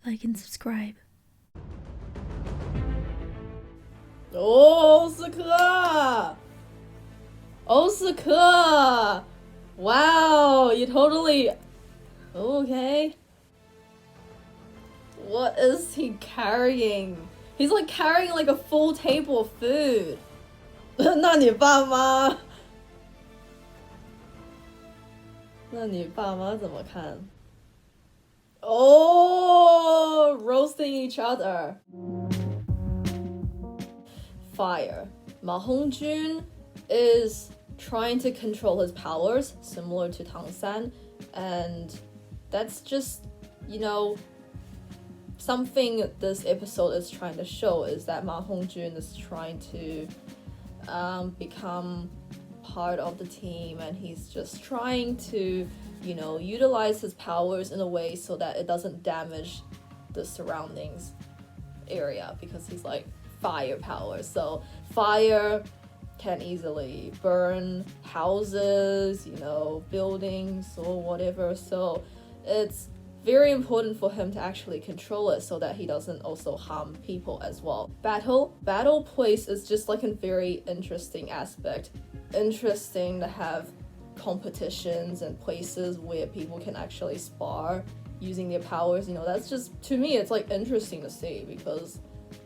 like, and subscribe. Oh, 斯科 Wow, you totally... Okay. What is he carrying? He's like carrying like a full table of food. 那你爸妈怎么看？ Oh, roasting each other. Fire. Ma Hongjun is trying to control his powers, similar to Tang San, and that's just, something this episode is trying to show is that Ma Hongjun is trying to become part of the team, and he's just trying to, utilize his powers in a way so that it doesn't damage the surroundings area, because he's like fire power. So fire can easily burn houses, buildings or whatever. So it's very important for him to actually control it so that he doesn't also harm people as well. Battle place is just like a very interesting aspect. Interesting to have competitions and places where people can actually spar using their powers. That's just, to me, it's like interesting to see, because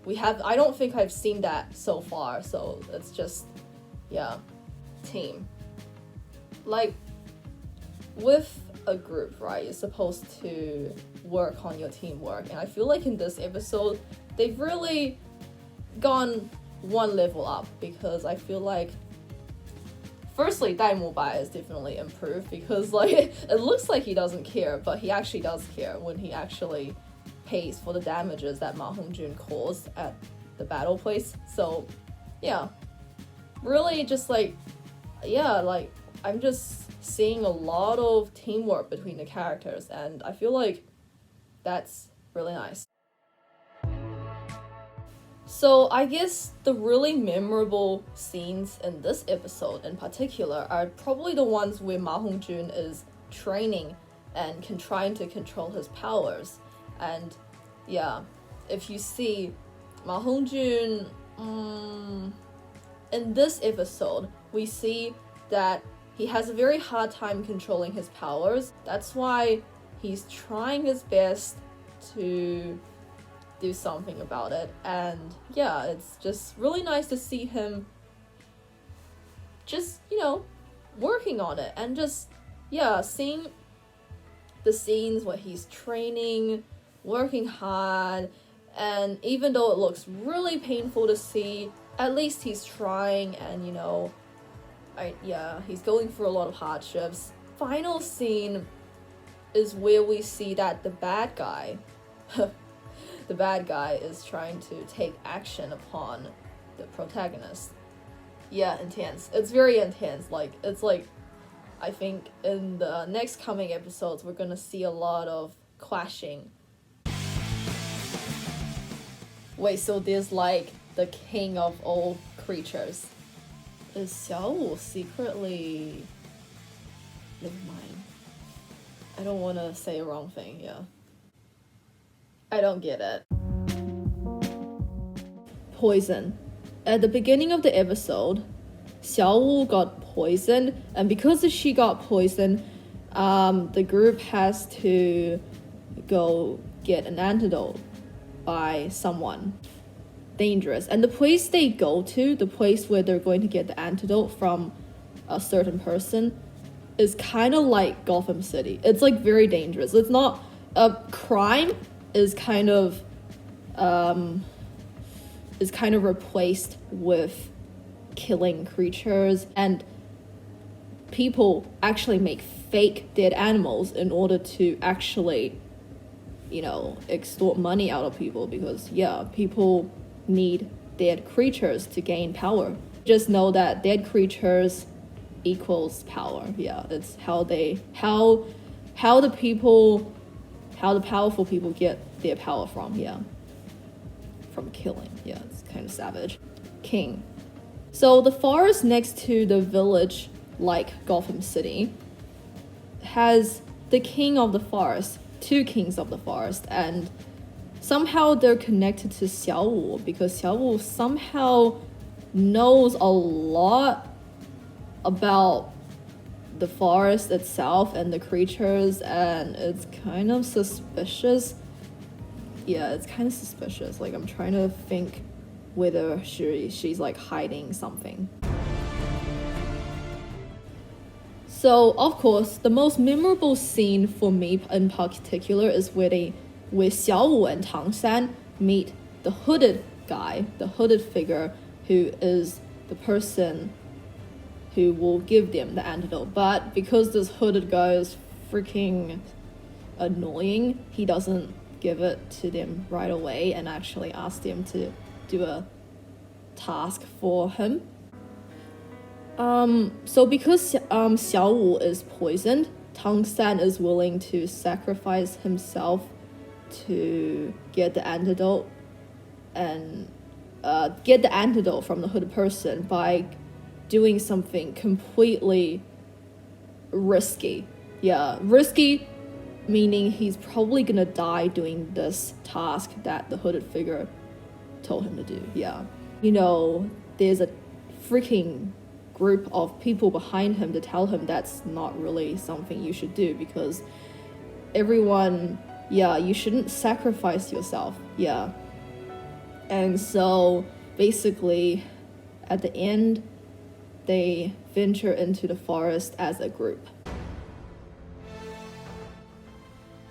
I don't think I've seen that so far. So it's just, team. Like, with a group, right, you're supposed to work on your teamwork, and I feel like in this episode they've really gone one level up, because I feel like firstly Dai Mobai is definitely improved, because like it looks like he doesn't care, but he actually does care when he actually pays for the damages that Ma Hongjun caused at the battle place. So really just like I'm just seeing a lot of teamwork between the characters, and I feel like that's really nice. So I guess the really memorable scenes in this episode in particular are probably the ones where Ma Hongjun is training and trying to control his powers. And if you see Ma Hongjun in this episode, we see that he has a very hard time controlling his powers. That's why he's trying his best to do something about it. And it's just really nice to see him just, working on it, and just, seeing the scenes where he's training, working hard, and even though it looks really painful to see, at least he's trying, and he's going through a lot of hardships. Final scene is where we see that the bad guy is trying to take action upon the protagonist. Intense. It's very intense. It's like I think in the next coming episodes we're gonna see a lot of clashing. Wait, so there's like the king of all creatures. Is Xiaowu secretly... Never mind. I don't want to say a wrong thing, I don't get it. Poison. At the beginning of the episode, Xiaowu got poisoned, and because she got poisoned, the group has to go get an antidote by someone dangerous, and the place they go to, the place where they're going to get the antidote from a certain person, is kind of like Gotham City. It's like very dangerous. It's not a crime is kind of replaced with killing creatures, and people actually make fake dead animals in order to actually extort money out of people, because people need dead creatures to gain power. Just know that dead creatures equals power. It's how the powerful people get their power from killing. It's kind of savage. King. So the forest next to the village, like Gotham City, has the king of the forest, two kings of the forest, and somehow they're connected to Xiaowu because Xiaowu somehow knows a lot about the forest itself and the creatures, and it's kind of suspicious. Yeah, it's kind of suspicious. Like, I'm trying to think whether she's like hiding something. So, of course, the most memorable scene for me in particular is where Xiaowu and Tang San meet the hooded guy, the hooded figure, who is the person who will give them the antidote. But because this hooded guy is freaking annoying, he doesn't give it to them right away and actually asks them to do a task for him. So because Xiaowu is poisoned, Tang San is willing to sacrifice himself to get the antidote and get the antidote from the hooded person by doing something completely risky. Yeah, risky meaning he's probably gonna die doing this task that the hooded figure told him to do. Yeah, you know, there's a freaking group of people behind him to tell him that's not really something you should do because everyone, yeah, you shouldn't sacrifice yourself. Yeah. And so basically at the end they venture into the forest as a group.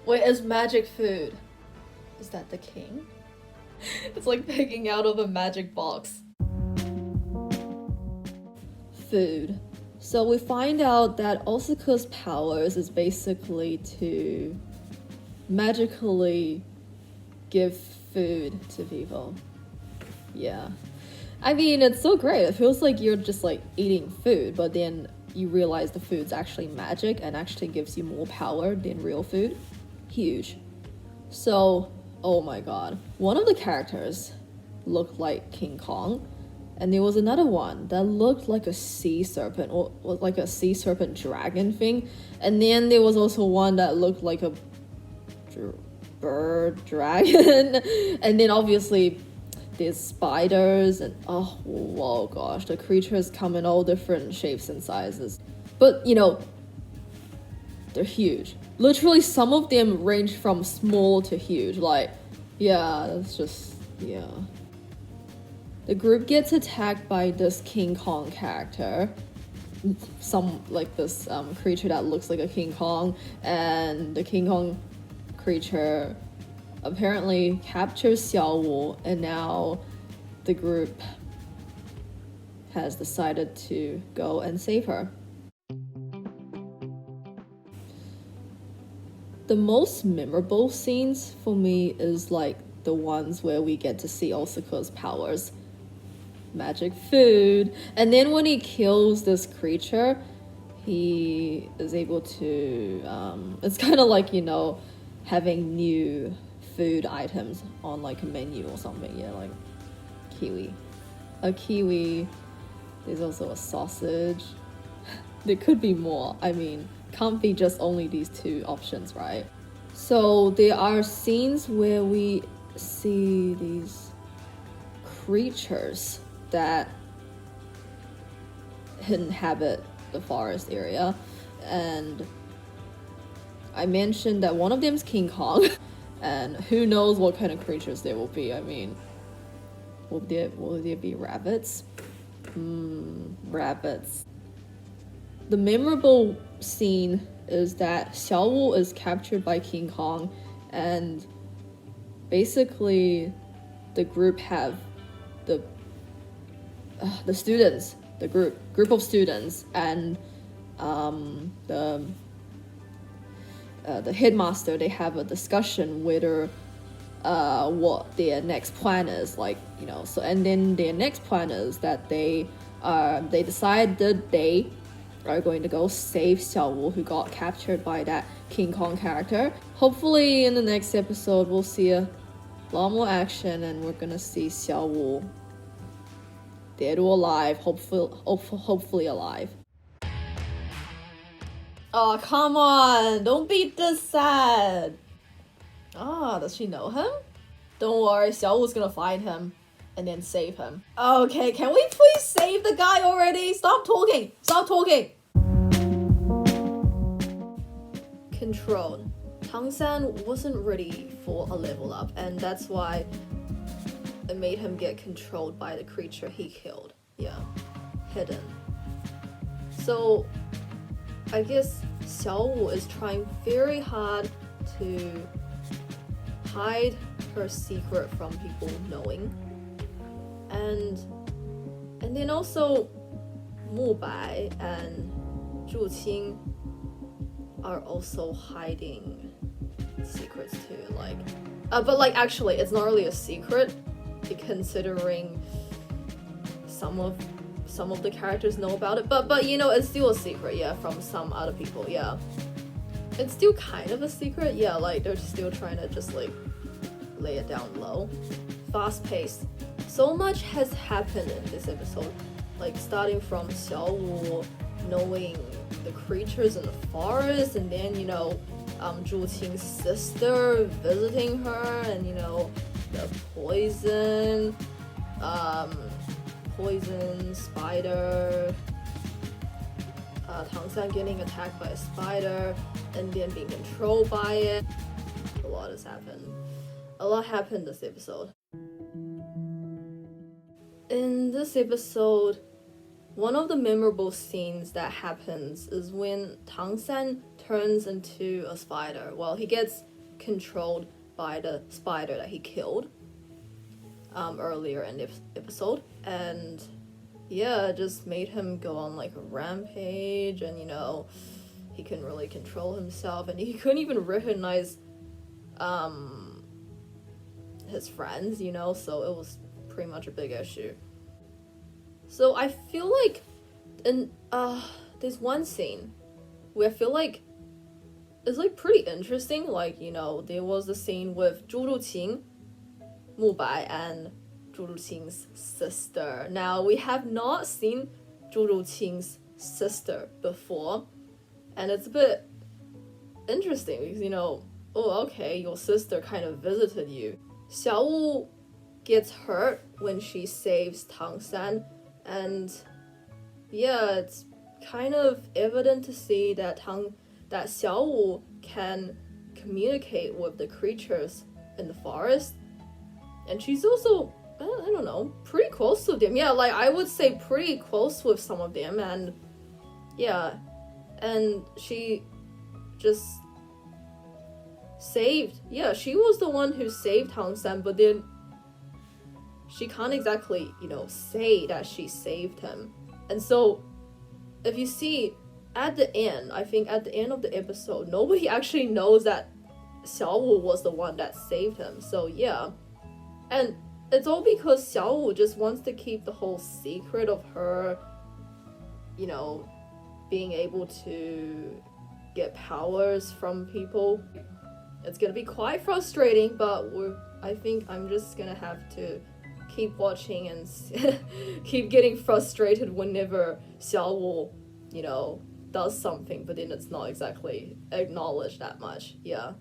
Wait, is magic food? Is that the king? It's like picking out of a magic box. Food. So we find out that Osaka's powers is basically to magically give food to people. Yeah. I mean, it's so great. It feels like you're just like eating food, but then you realize the food's actually magic and actually gives you more power than real food. Huge. So, oh my god. One of the characters looked like King Kong, and there was another one that looked like a sea serpent, or like a sea serpent dragon thing. And then there was also one that looked like a bird dragon. And then obviously there's spiders and oh gosh, the creatures come in all different shapes and sizes. But you know, they're huge. Literally some of them range from small to huge. Like, yeah, that's just, yeah. The group gets attacked by this King Kong character. Some, like this creature that looks like a King Kong, and the King Kong creature apparently captures Xiaowu, and now the group has decided to go and save her. The most memorable scenes for me is like the ones where we get to see Osaka's powers. Magic food. And then when he kills this creature, he is able to, it's kind of like, you know, having new food items on like a menu or something. Yeah, like a kiwi. There's also a sausage. There could be more. I mean, can't be just only these two options, right? So there are scenes where we see these creatures that inhabit the forest area, and I mentioned that one of them is King Kong, and who knows what kind of creatures there will be. I mean, will there be rabbits? Rabbits. The memorable scene is that Xiaowu is captured by King Kong, and basically the group have the students, the group of students, and the headmaster, they have a discussion whether what their next plan is, like, you know. So, and then their next plan is that they decided they are going to go save Xiaowu, who got captured by that King Kong character. Hopefully in the next episode we'll see a lot more action, and we're gonna see Xiaowu dead or alive, hopefully alive. Oh, come on, don't be this sad. Does she know him? Don't worry, Xiaowu's gonna find him and then save him. Okay, can we please save the guy already? Stop talking! Stop talking! Controlled. Tang San wasn't ready for a level up, and that's why it made him get controlled by the creature he killed. Yeah, hidden. So, I guess Xiaowu is trying very hard to hide her secret from people knowing. And then also Mu Bai and Zhu Qing are also hiding secrets too, like but like actually it's not really a secret considering some of the characters know about it, but you know, it's still a secret, yeah, from some other people. Yeah, it's still kind of a secret, yeah, like they're still trying to just like lay it down low. Fast paced. So much has happened in this episode, like starting from Xiaowu knowing the creatures in the forest, and then, you know, Zhu Qing's sister visiting her, and you know, the poison spider, Tang San getting attacked by a spider and then being controlled by it. A lot has happened. A lot happened this episode. In this episode, one of the memorable scenes that happens is when Tang San turns into a spider. Well, he gets controlled by the spider that he killed earlier in the episode, and yeah, it just made him go on like a rampage, and you know, he couldn't really control himself, and he couldn't even recognize his friends, you know, so it was pretty much a big issue. So I feel like there's one scene where I feel like it's like pretty interesting. Like, you know, there was the scene with Zhu Qing, Mu Bai, and Zhu Qing's sister. Now, we have not seen Zhu Qing's sister before, and it's a bit interesting because, you know, oh, okay, your sister kind of visited you. Xiaowu gets hurt when she saves Tang San, and yeah, it's kind of evident to see that Xiaowu can communicate with the creatures in the forest, and she's also, I don't know, pretty close to them. Yeah, like I would say pretty close with some of them, and yeah, and she just saved, yeah, she was the one who saved Tang San, but then she can't exactly, you know, say that she saved him. And so if you see at the end, I think at the end of the episode, nobody actually knows that Xiaowu was the one that saved him. So yeah, and it's all because Xiaowu just wants to keep the whole secret of her, you know, being able to get powers from people. It's gonna be quite frustrating, but I think I'm just gonna have to keep watching and keep getting frustrated whenever Xiaowu, you know, does something, but then it's not exactly acknowledged that much. Yeah.